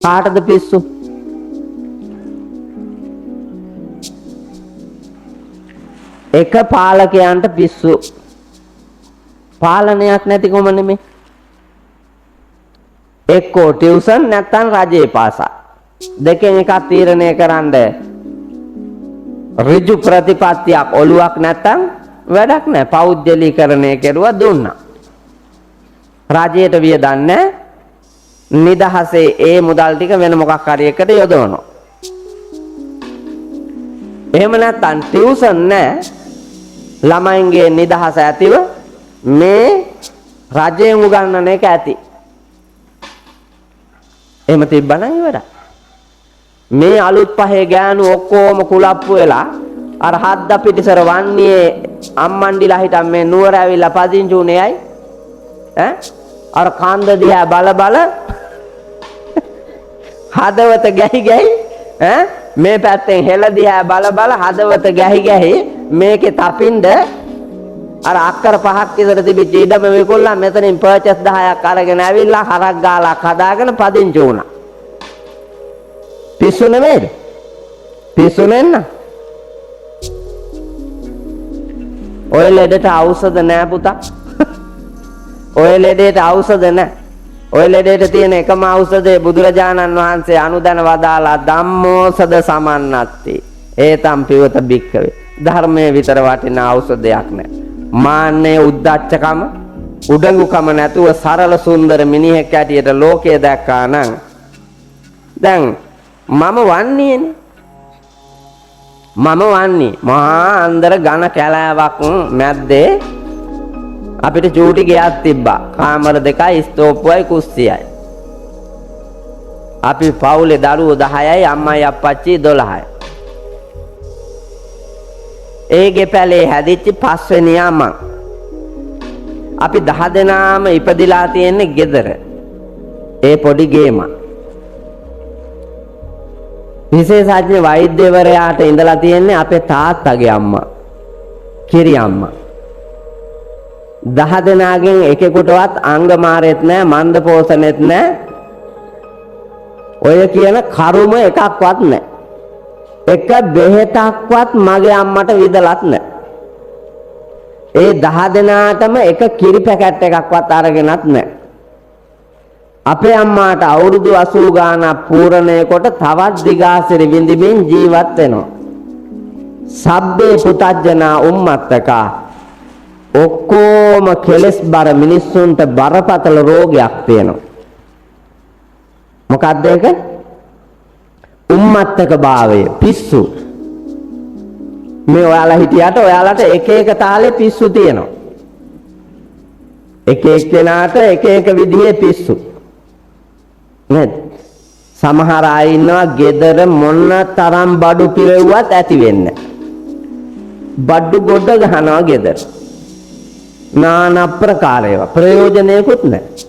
කාටද පිස්සු? එක පාලකයන්ට පිස්සු. පාලනයක් නැතිකම නෙමෙයි. එක්කෝ ටියුෂන් නැත්නම් රජේ පාසල්. දෙකෙන් එකක් තීරණය කරන්න ඍජු ප්‍රතිපත්තියක් ඔලුවක් නැත්නම් වැඩක් නැහැ. පෞද්ගලීකරණය කෙරුවා දුන්නා. රජයට වියදම් නැහැ. නිදහසේ ඒ මුදල් ටික වෙන මොකක් හරි එකට යොදවනවා. එහෙම නැත්නම් ටියුෂන් නැහැ. ළමයින්ගේ නිදහස ඇතිව මේ රජයෙන් උගන්වන එක ඇති. එහෙම තිබ්බනම් ඉවරයි. මේ අලුත් පහේ ගෑනු ඔක්කොම කුලප්පු වෙලා අර හද්ද පිටිසර වන්නේ අම්මන්ඩිලා හිටන් මේ නුවර ඇවිල්ලා පදිංචි උනේ අය ඈ අර කන්ද දිහා බල බල හදවත ගැහි ගැහි ඈ මේ පැත්තෙන් හෙළ දිහා බල බල හදවත ගැහි ගැහි මේකේ තපින්ද අර අක්කර 5ක් විතර තිබිච්ච ඉඩම මේකොල්ලා මෙතනින් පර්චස් 10ක් අරගෙන ඇවිල්ලා හරක් ගාලක් හදාගෙන පදිංචි වුණා. පිස්සු නෙමෙයිද? පිස්සු නෙන්න. ඔය ලෙඩට ඖෂධ නෑ පුතා. ඔය ලෙඩේට ඖෂධ නෑ. ඔය ලෙඩේට තියෙන එකම ඖෂධය බුදුරජාණන් වහන්සේ අනුදැන වදාලා ධම්මෝසද සමන්නත්ති. ඒතම් පිවත බික්කවේ. ධර්මයේ විතර වටින ඖෂධයක් නෑ. මාන්නේ උද්දච්චකම උඩඟුකම නැතුව සරල සුන්දර මිනිහෙක් ඇටියට ලෝකය දැක්කා නම් දැන් මම වන්නේනේ. මම වන්නේ මහා අන්දර ඝන කැලෑවක් මැද්දේ අපිට චූටි ගෙයක් තිබ්බා. කාමර දෙකයි ස්තෝප්පුවයි කුස්සියයි. අපි පවුලේ දරුවෝ 10යි අම්මයි අප්පච්චි 12යි. ඒ ගෙපැලේ හැදිච්ච 5 වෙනියා මං. අපි 10 දෙනාම ඉපදිලා තියෙන්නේ ගෙදර. ඒ පොඩි ගේම. විශේෂඥ වෛද්‍යවරයාට ඉඳලා තියෙන්නේ අපේ තාත්තගේ අම්මා. කිරි අම්මා. 10 දෙනාගෙන් එකෙකුටවත් අංග මාරෙත් නැහැ, මන්ද පෝෂණෙත් නැහැ. ඔය කියන කරුම එකක්වත් නැහැ. එක බෙහෙතක්වත් මගේ අම්මට විදලත් නැහැ. ඒ 10 දෙනාටම එක කිරි පැකට් එකක්වත් අරගෙනත් නැහැ. අපේ අම්මාට අවුරුදු 80 ගානක් පූර්ණේ කොට තවත් දිගාසිරි විඳින්මින් ජීවත් වෙනවා. සබ්බේ පුතජනා උම්මත්තකා ඔක්කොම කෙලස් බර මිනිස්සුන්ට බරපතල රෝගයක් තියෙනවා. මොකක්ද ඒක? උම්මත්තක භාවය, පිස්සු. මේ ඔයාලා හිටියට ඔයාලට එක එක තාලේ පිස්සු තියෙනවා. එක එක්කෙනාට එක එක විදිහේ පිස්සු. නේද? සමහර අය ඉන්නවා gedara මොන තරම් බඩු පිරෙව්වත් ඇති වෙන්නේ. බඩු ගොඩ ගහනවා gedara. නානා ප්‍රකාරේව ප්‍රයෝජනෙකුත් නැහැ.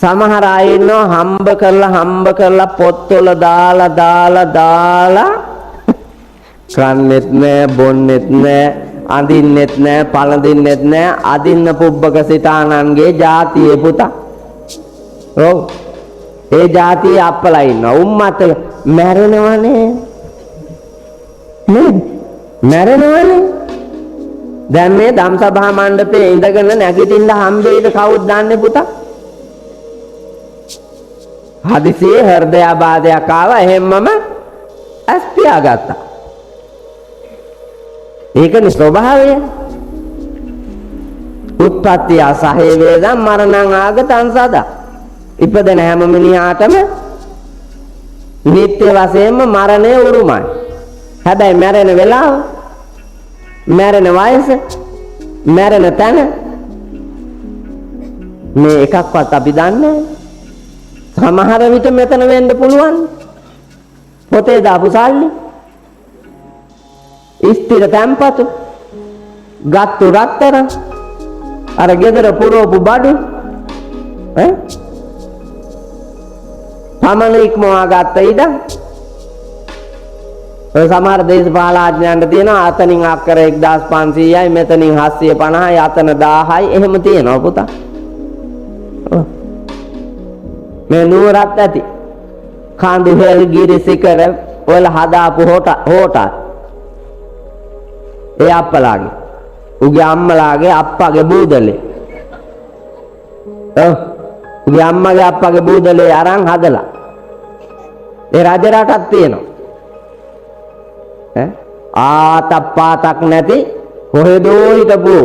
සමහර අය ඉන්නවා හම්බ කරලා පොත්වල දාලා කන්නෙත් නැහැ, බොන්නෙත් නැහැ, අඳින්නෙත් නැහැ, පළඳින්නෙත් නැහැ. අදින්න පුබ්බක සිතානන්ගේ ජාතියේ පුතා. ඔව්. ඒ ජාතියේ අප්පලා ඉන්නවා. උම්මත මැරෙනවනේ. නේද? මැරෙනවනේ. දැන් මේ ධම්සභා මණ්ඩපේ ඉඳගෙන නැගිටින්න හම්බෙයිද කවුද දන්නේ පුතා? හදිසියේ හෘදයාබාධයක් ආවා එහෙම්මම ඇස් පියාගත්තා. ඒකනේ ස්වභාවය. උත්පත්ති අසහේ වේදම් මරණං ආගතං සදා. ඉපදෙන හැම මිනිහාටම නිත්‍ය වශයෙන්ම මරණය උරුමයි. හැබැයි මැරෙන වෙලාව, මැරෙන වයස, මැරෙන තැන මේ එකක්වත් අපි දන්නේ නැහැ. සමහර විට මෙතන වෙන්න පුළුවන්. පොතේ දාපු සල්ලි, ස්ථිර තැන්පතු, ගත්තු රත්තරන්, අර ගෙදර පුරවපු බඩු තමන ඉක්මවා ගත්ත ඉඩම්. ඔය සමහර දේශපාලඥයන්ට තියෙනවා අතනින් අක්කර 1500යි මෙතනින් 750යි අතන 1000යි එහෙම තියෙනවා පුතා. මේ නුවරත් ඇති. කඳු හෙල්ගිරි සිකර වල හදාපු හෝටල් ඒ අප්පලාගේ උගේ අම්මලාගේ අප්පගේ බූදලේ උගේ අම්මගේ අප්පගේ බූදලේ අරන් හදලා ඒ රජරටක් තියෙනවා ආතක් පාතක් නැති කොහෙදෝ හිටපු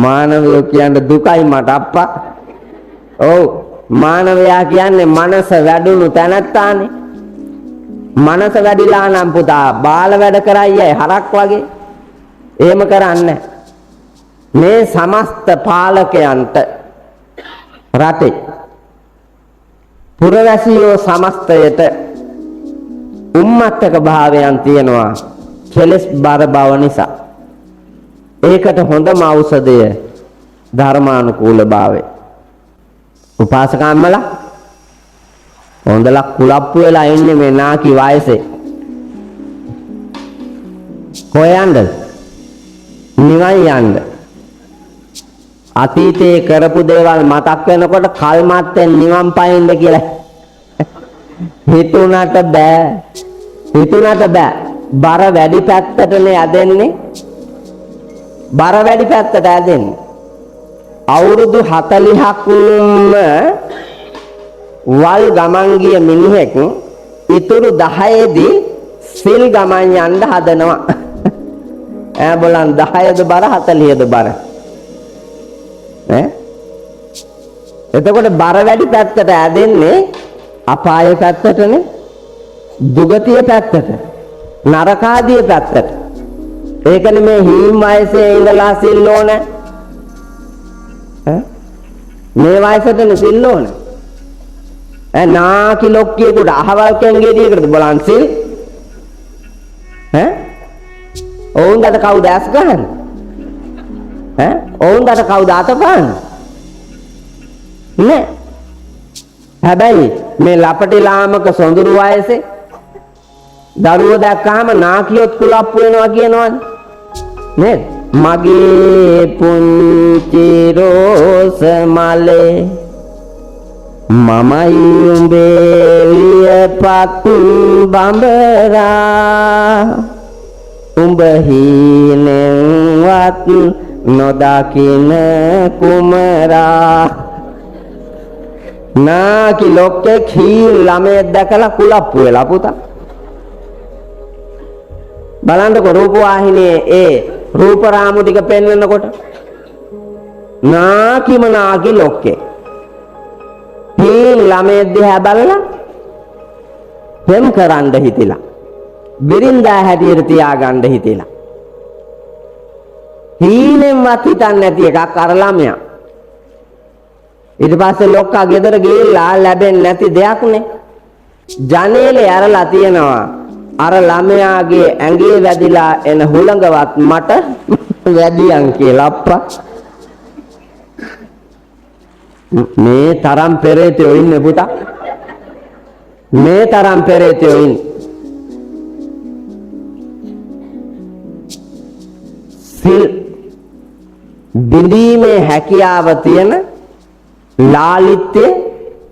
මානවයෝ කියන්නේ දුකයි මට අප්පා. ඔව් මානවයා කියන්නේ මනස වැඩුණු තැනත්තානේ. මනස වැඩිලා නම් පුතා බාල වැඩ කරයි හරක් වගේ. එහෙම කරන්නේ මේ සමස්ත පාලකයන්ට රටේ පුරවැසියෝ සමස්තයට උම්මත්තක භාවයන් තියෙනවා කෙලස් බර බව නිසා. ඒකට හොඳම ඖෂධය ධර්මානුකූල භාවය. උපාසකම්මලා හොඳලා කුලප්පු වෙලා ඉන්නේ මේ නාකි වයසේ. කොහෙන්ද? නිවන් යන්න. අතීතයේ කරපු දේවල් මතක් වෙනකොට කල්මත්ෙන් නිවන් පයින්ද කියලා හිතුණට බෑ. බර වැඩි පැත්තටනේ ඇදෙන්නේ. බර වැඩි පැත්තට ඇදෙන්නේ. අවුරුදු 40ක්ම වල් ගමන් ගිය මිනිහෙක් ඉතුරු 10ේදී සිල් ගමන් යන්න හදනවා. ඈ බලන්න 10ද බර 40ද බර. එතකොට බර වැඩි පැත්තට ඇදෙන්නේ අපාය පැත්තටනේ. දුගතිය පැත්තට. නරකාදිය පැත්තට. ඒකනේ මේ හීම් වයසේ ඉඳලා සිල් ඕන. මේ වයසටනේ සිල් ඕන. නාකි ලොක්කියෙකුට අහවල් කෙන්ගෙඩියකට බලන් සිල්. ඔවුන්ට කවුද ඇස් ගහන්නේ? ඔවුන්ට කවුද අතපහන්නේ? නෑ. හැබැයි මේ ලපටි ලාමක සොඳුරු වයසේ දරුවෝ දැක්කහම නාකියොත් කුලප්පු වෙනවා කියනවනේ. නේද? මගේ පුංචි රෝස මලේ මමයි උඹේ වියපත් බඹරා උඹ හිනෙන්වත් නොදකින කුමරා. නාකි ලොක්කෙක් හීල් ළමයෙක් දැකලා කුලප්පු වෙලා පුතා. බලන්නකො රූපවාහිනියේ ඒ රූප රාමු ටික පෙන්වනකොට නාකිම නාකි ලොක්කේ හීල් ළමයෙක් දිහා බලලා පෙම් කරන්න හිතිලා බිරින්දා හැටියට තියාගන්න හිතිලා හීනෙන්වත් හිතන්නේ නැති එකක් අර ළමයා. ඊට පස්සේ ලොක්කා ගෙදර ගිහිල්ලා ලැබෙන්නේ නැති දෙයක්නේ ජනේලේ ඇරලා තියනවා. අර ළමයාගේ ඇඟේ වැදිලා එන හුළඟවත් මට වැඩියන් කියලා අප්පා. මේ තරම් පෙරේතයෝ ඉන්නේ පුතා. මේ තරම් පෙරේතයෝ ඉන්නේ. සිල් බිඳීමේ හැකියාව තියෙන ලාලිත්‍ය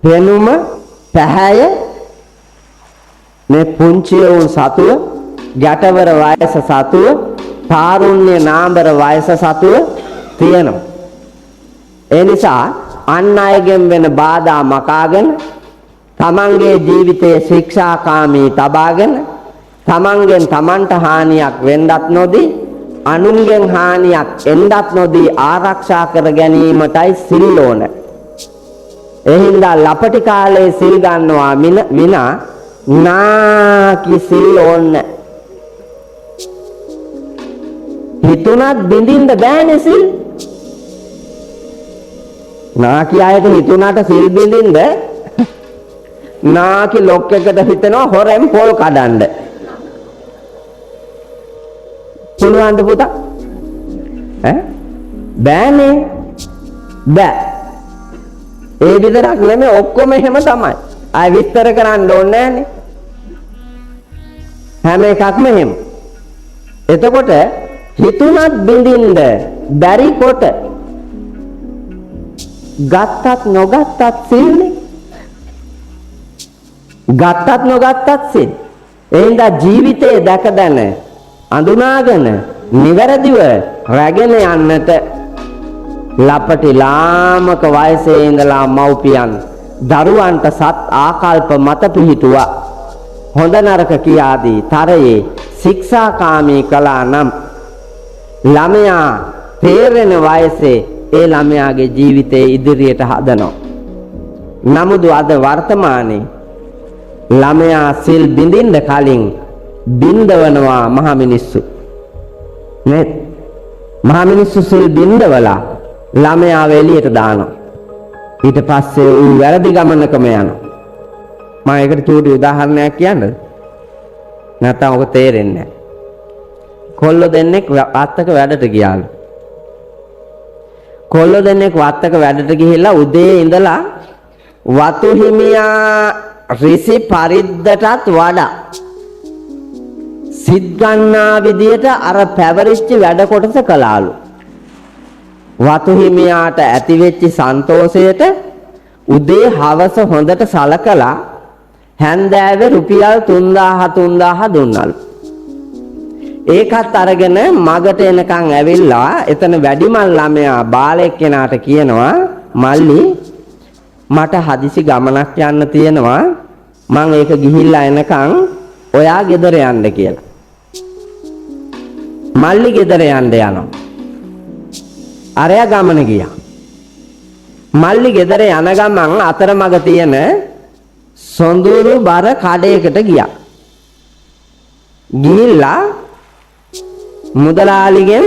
පෙනුම පැහැය මේ පුංචි වුන් සතුව ගැටවර වයස සතුව තාරුණ්‍ය නාඹර වයස සතුව තියෙනවා. ඒ නිසා අන් අයගෙන් වෙන බාධා මකාගෙන තමන්ගේ ජීවිතයේ ශික්ෂාකාමී තබාගෙන තමන්ගෙන් තමන්ට හානියක් වෙන්නත් නොදී අනුන්ගෙන් හානියක් එන්නත් නොදී ආරක්ෂා කර ගැනීමටයි සිල් ඕන. ඒ හින්දා ලපටි කාලේ සිල් ගන්නවා විනා නාකි සිල් ඕන. හිතුණත් බින්දින්න බෑනේ සිල්. නාකි අයට හිතුණාට සිල් බින්දින්න නාකි ලොක්කෙකුට හිතෙනවා හොරෙන් පොල් කඩන්න. පුළුවන්ද පුතා? බෑනේ. බෑ. ඒ විතරක් නෙමෙයි ඔක්කොම එහෙම තමයි. ආය විස්තර කරන්න ඕනේ නෑනේ. හැම එකක්ම එහෙම. එතකොට හිතුණත් බින්දින්න බැරි කොට ගත්තත් නොගත්තත් සිල්නේ. ගත්තත් නොගත්තත් සිල්. එහෙනම් ජීවිතයේ දැක දැන අඳුනාගෙන නිවැරදිව රැගෙන යන්නට ලපටි ලාමක වයසේ ඉඳලා මව්පියන් දරුවන්ට සත් ආකල්ප මත පිහිටුවා හොඳ නරක කියාදී තරයේ ශික්ෂාකාමී කළා නම් ළමයා තේරෙන වයසේ ඒ ළමයාගේ ජීවිතේ ඉදිරියට හදනවා. නමුත් අද වර්තමානයේ ළමයා සිල් බිඳින්න කලින් බිඳවනවා මහ මිනිස්සු. නේ? මහ මිනිස්සු සිල් බිඳවලා ළමයා එළියට දානවා. ඊට පස්සේ ඌ වැරදි ගමනකම යනවා. මම ඒකට චූටි උදාහරණයක් කියන්නද? නැත්නම් ඔක තේරෙන්නේ නැහැ. කොල්ල දෙන්නෙක් වත්තක වැඩට ගියාලු. කොල්ල දෙන්නෙක් වත්තක වැඩට ගිහිල්ලා උදේ ඉඳලා වතු හිමියා ඍෂි පරිද්දටත් වඩා සිත් ගන්නා විදියට අර පැවරිච්ච වැඩ කොටස කළාලු. වතු හිමියාට ඇති වෙච්ච සන්තෝෂයට උදේ හවස හොඳට සලකලා හැන්දෑවේ රුපියල් 3000 දුන්නලු. ඒකත් අරගෙන මගට එනකන් ඇවිල්ලා එතන වැඩිමල් ළමයා බාලයෙක් කෙනාට කියනවා මල්ලි මට හදිසි ගමනක් යන්න තියෙනවා මං ඒක ගිහිල්ලා එනකන් ඔයා ගෙදර යන්න කියලා. මල්ලි ගෙදර යන්න යනවා. අරයා ගමන ගියා. මල්ලි ගෙදර යන ගමන් අතරමඟ තියෙන සොඳුරු බර කඩේකට ගියා. ගිහිල්ලා මුදලාලිගෙන්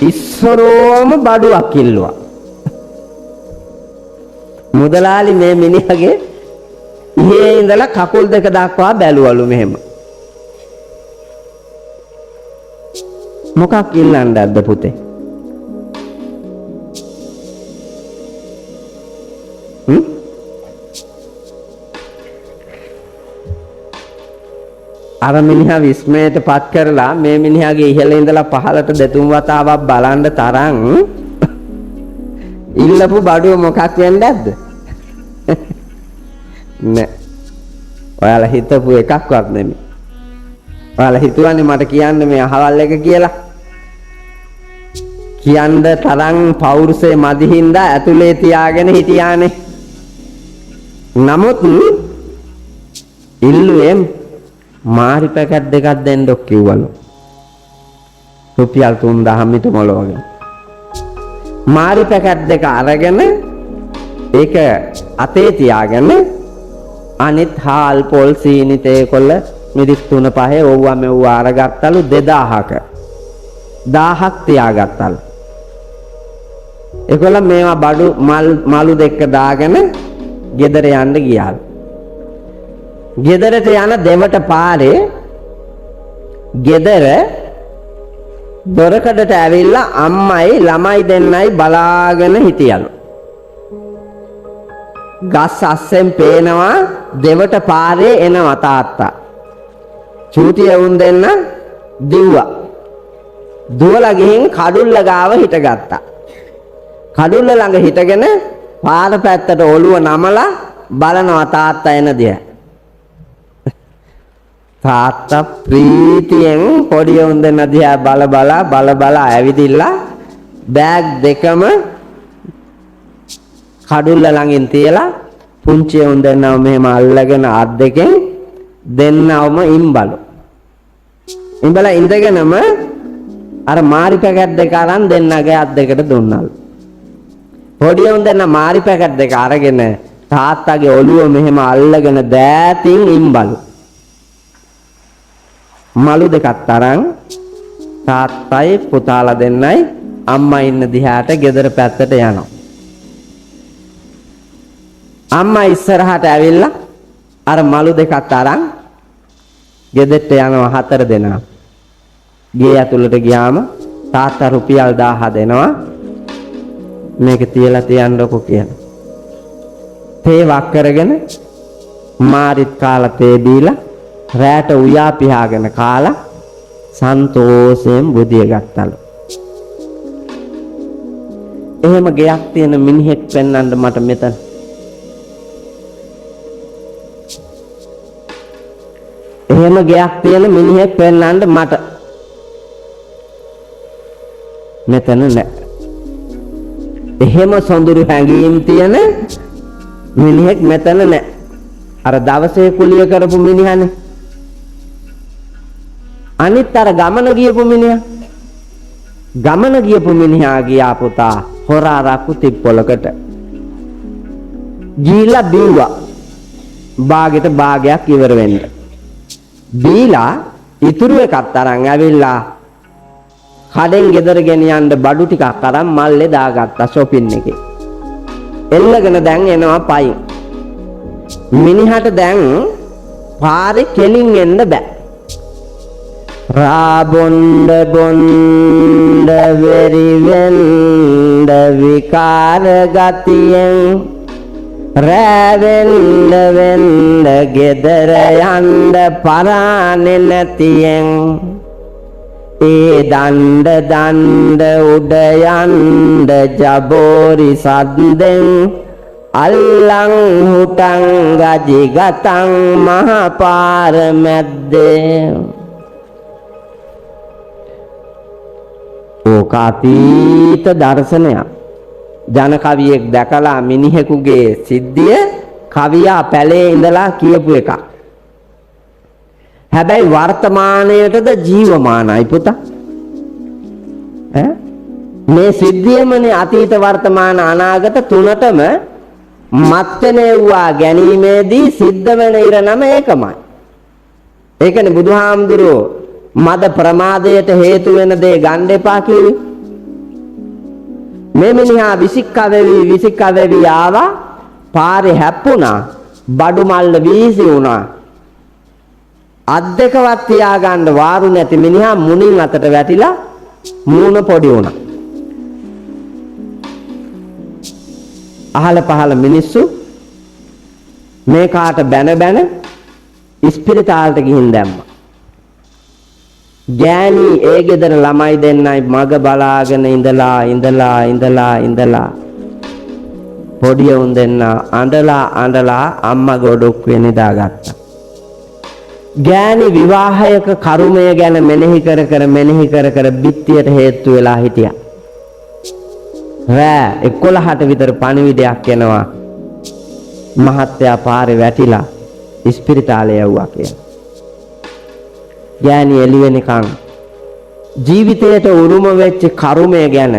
ඉස්සරෝම බඩුවක් කිල්ලුවා. මුදලාලි මේ මිනිහගේ ඉහේ ඉඳලා කකුල් දෙක දක්වා බැලුවලු මෙහෙම. මොකක් ඉල්ලන්නද පුතේ? අර මිනිහා විස්මයට පත් කරලා මේ මිනිහාගේ ඉහළ ඉඳලා පහළට දෙතුන් වතාවක් බලන්න තරම් ඉල්ලපු බඩුව මොකක් වෙන්නේ නැද්ද? නෑ. ඔයාලා හිතපු එකක්වත් නෙමෙයි. ඔයාලා හිතුවන්නේ මට කියන්න මේ අහවල් එක කියලා. කියන්න තරම් පෞරුෂේ මදි හින්දා ඇතුලේ තියාගෙන හිටියානේ. නමුත් ඉල්ලුවේ මාරි පැකට් දෙකක් දෙන්න කිව්වලු. රුපියල් 3000 මිට මොලවගෙන. මාරි පැකට් දෙක අරගෙන ඒක අතේ තියාගෙන අනිත් හාල් පොල් සීනි තේකොළ මිරිස් 3-5 ඕවා මෙව්වා අරගත්තලු 2000ක 1000ක් තියාගත්තලු. ඒකල මේවා බඩු මලු දෙක දාගෙන ගෙදර යන්න ගියාලු. ගෙදරට යන දෙවට පාරේ ගෙදර දොරකඩට ඇවිල්ලා අම්මයි ළමයි දෙන්නයි බලාගෙන හිටියලු. ගස් අස්සෙන් පේනවා දෙවට පාරේ එනවා තාත්තා. චූටි වුන් දෙන්න දිව්වා. දුවලා ගිහින් කඩුල්ල ගාව හිටගත්තා. කඩුල්ල ළඟ හිටගෙන පාර පැත්තට ඔළුව නමලා බලනවා තාත්තා එන දිහා. තාත්තා ප්‍රීතියෙන් පොඩි උන් දෙන්න දිහා බල බලා ඇවිදිලා බෑග් දෙකම කඩුල්ල ළඟින් තියලා පුංචි උන් දෙන්නව මෙහෙම අල්ලගෙන අත් දෙකෙන් දෙන්නවම ඉම්බලු. ඉම්බලා ඉඳගෙනම අර මාරි පැකට් දෙක අරන් දෙන්නගේ අත් දෙකට දුන්නලු. පොඩි උන් දෙන්න මාරි පැකට් දෙක අරගෙන තාත්තාගේ ඔළුව මෙහෙම අල්ලගෙන දෑතින් ඉම්බලු. මලු දෙකක් තරම් තාත්තයි පුතාලා දෙන්නයි අම්මා ඉන්න දිහාට ගෙදර පැත්තට යනවා. අම්මා ඉස්සරහට ඇවිල්ලා අර මලු දෙකක් තරම් ගෙදරට යනවා 4 දෙනා. ගේ ඇතුළට ගියාම තාත්තා රුපියල් 1000 දෙනවා. මේක තියලා තියන්නකො කියලා. තේ වක් කරගෙන මාරිත් කාලා තේ දීලා රැට උයා පියාගෙන කාලා සන්තෝෂයෙන් බුදිය ගත්තලු. එහෙම ගයක් තියෙන මිනිහෙක් පෙන්වන්න මට මෙතන. එහෙම ගයක් තියෙන මිනිහෙක් පෙන්වන්න මට මෙතන නෑ. එහෙම සොඳුරු හැඟීම් තියෙන මිනිහෙක් මෙතන නෑ. අර දවසේ කුලිය කරපු මිනිහනේ. අනිත් අර ගමන ගියපු මිනිහා. ගමන ගියපු මිනිහා ගියා පුතා හොරා රක්කු තිප්පොලකට. ගිහිල්ලා බීවා. බාගෙට බාගයක් ඉවර වෙන්න. බීලා ඉතුරු එකක් අරන් ඇවිල්ලා කඩෙන් ගෙදර ගෙනියන්න බඩු ටිකක් අරන් මල්ලේ දාගත්තා shopping එකේ. එල්ලගෙන දැන් එනවා පයින්. මිනිහට දැන් පාරේ කෙලින් එන්න බෑ. රාබොණ්ඩ බොණ්ඩ වෙරි වෙන්ඩ විකාර ගතියෙන් රැවෙන්ඩ වෙන්ඩ ගෙදර යන්ඩ පරානෙ නැතියෙන් ඒ දණ්ඩ දණ්ඩ උඩ යන්ඩ ජබෝරි සද්දෙන් අල්ලං හුටං ගජිගතං මහපාර මැද්දේ. ඕක අතීත දර්ශනයක්. ජන කවියෙක් දැකලා මිනිහෙකුගේ සිද්ධිය කවියා පැලේ ඉඳලා කියපු එකක්. හැබැයි වර්තමානයේටද ජීවමානයි පුතා. මේ සිද්ධියමනේ අතීත වර්තමාන අනාගත තුනටම මත්වෙනවා ගැනීමේදී සිද්ධ වෙන ඉරණම ඒකමයි. ඒකනේ බුදුහාමුදුරුවෝ මද ප්‍රමාදයට හේතු වෙන දේ ගන්න එපා කිව්වේ. මේ මිනිහා විසිකවෙවි ආවා පාරේ හැප්පුණා බඩු මල්ල වීසි වුණා. අත් දෙකවත් තියාගන්න වාරු නැති මිනිහා මුණින් අතට වැටිලා මූණ පොඩි වුණා. අහල පහල මිනිස්සු මේ කාට බැන බැන ඉස්පිරිතාලට ගිහින් දැම්මා. ගෑණි ඒ ගෙදර ළමයි දෙන්නයි මග බලාගෙන ඉඳලා පොඩි උන් දෙන්න අඬලා අම්මා ගොඩක් නිදාගත්තා. ගෑණි විවාහයක කරුමය ගැන මෙනෙහි කර බිත්තියට හේතු වෙලා හිටියා. රෑ 11ට විතර පණිවිඩයක් එනවා. මහත්තයා පාරේ වැටිලා ඉස්පිරිතාලේ යවුවා කියලා. ගෑණි එළි වෙනකන් ජීවිතයට උරුම වෙච්ච කරුමය ගැන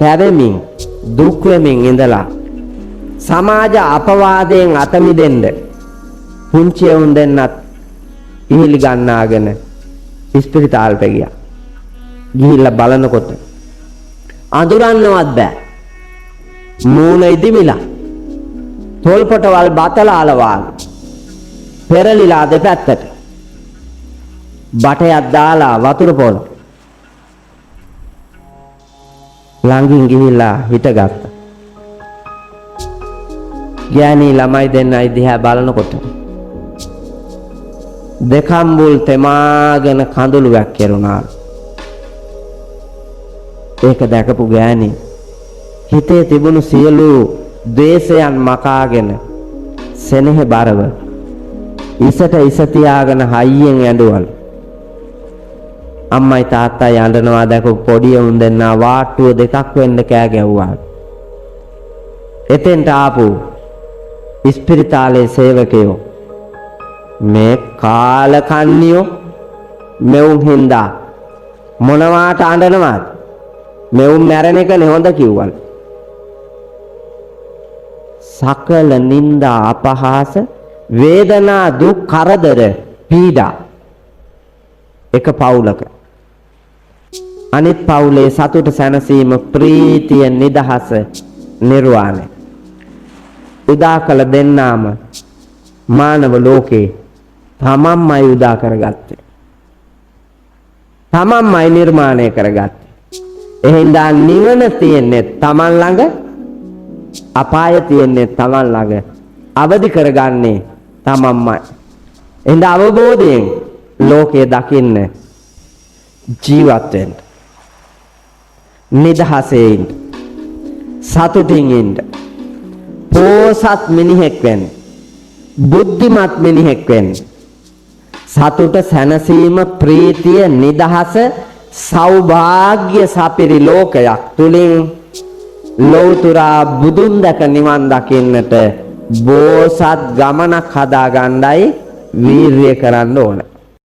හැරෙමින් දුක් වෙමින් ඉඳලා සමාජ අපවාදයෙන් අත මිදෙන්න පුංචි උන් දෙන්නත් ඉහිලි ගන්නාගෙන ඉස්පිරිතාලට ගියා. ගිහිල්ලා බලනකොට අඳුරන්නවත් බෑ. මූණ ඉදිමිලා තොල්පටවල් බතලාලා පෙරලිලා දෙපැත්තට බටයක් දාලා වතුර පොළ ළඟින් ගිහිල්ලා හිටගත්තා. ගෑණි ළමයි දෙන්නයි දිහා බලනකොට දෙකම්බුල් තෙමාගෙන කඳුළු වැක්කිරුණා. ඒක දැකපු ගෑණි හිතේ තිබුණු සියලු ද්වේෂයන් මකාගෙන සෙනෙහ බරව ඉස තියාගෙන හයියෙන් ඇඬුවලු. අම්මයි තාත්තයි අඬනවා දැකපු පොඩි උන් දෙන්නා වාට්ටුව දෙකක් වෙන්න කෑ ගැව්වා. එතෙන්ට ආපු ඉස්පිරිතාලේ සේවකයෝ මේ කාලකන්නියෝ මෙවුන් හින්දා මොනවාට අඬනවාද? මෙවුන් මැරෙන එකනේ හොඳ කිව්වලු. සකල නිന്ദා අපහාස වේදනා දුක් කරදර පීඩා එක පවුලක අනිත් පවුලේ සතුට සැනසීම ප්‍රීතිය නිදහස නිර්වාණය උදා කළ දෙන්නාම මානව ලෝකේ තමන්මයි උදා කරගත්තේ. තමන්මයි නිර්මාණය කරගත්තේ. එහෙනම් නිවන තියෙන්නේ තමන් ළඟ, අපාය තියෙන්නේ තමන් ළඟ. අවදි කරගන්නේ තමන්මයි. එහෙනම් අවබෝධයෙන් ලෝකය දකින්න, ජීවත් වෙන්න, නිදහසේ ඉන්න. සතුටින් ඉන්න. පෝසත් මිනිහෙක් වෙන්න. බුද්ධිමත් මිනිහෙක් වෙන්න. සතුට, සැනසීම, ප්‍රීතිය, නිදහස, සෞභාග්‍ය සපිරි ලෝකයක් තුලින් ලෞතුරා බුදුන් දැක නිවන් දකින්නට බෝසත් ගමනක් හදා ගන්නයි වීරිය කරන්න ඕන.